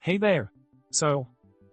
Hey there! So,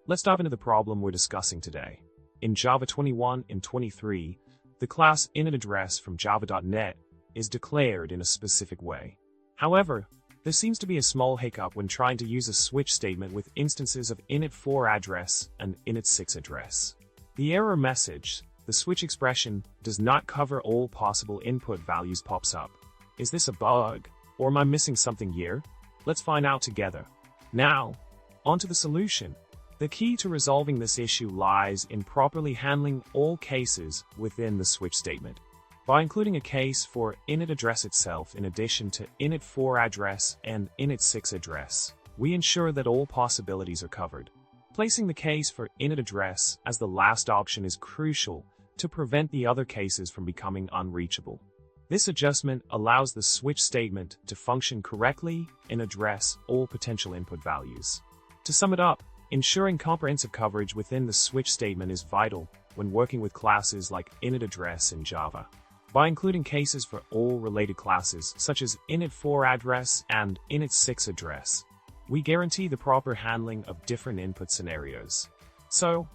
let's dive into the problem we're discussing today. In Java 21 and 23, the class InetAddress from java.net is declared in a specific way. However, there seems to be a small hiccup when trying to use a switch statement with instances of InetAddress and InetAddress. The error message, the switch expression, does not cover all possible input values pops up. Is this a bug, or am I missing something here? Let's find out together. Now, on to the solution. The key to resolving this issue lies in properly handling all cases within the switch statement. By including a case for InetAddress itself in addition to InetAddress and InetAddress, we ensure that all possibilities are covered. Placing the case for InetAddress as the last option is crucial to prevent the other cases from becoming unreachable. This adjustment allows the switch statement to function correctly and address all potential input values. To sum it up, ensuring comprehensive coverage within the switch statement is vital when working with classes like InetAddress in Java. By including cases for all related classes, such as InetAddress and InetAddress, we guarantee the proper handling of different input scenarios. So,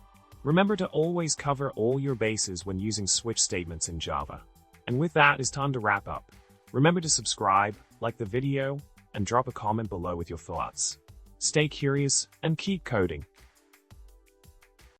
remember to always cover all your bases when using switch statements in Java. And with that, it's time to wrap up. Remember to subscribe, like the video, and drop a comment below with your thoughts. Stay curious and keep coding.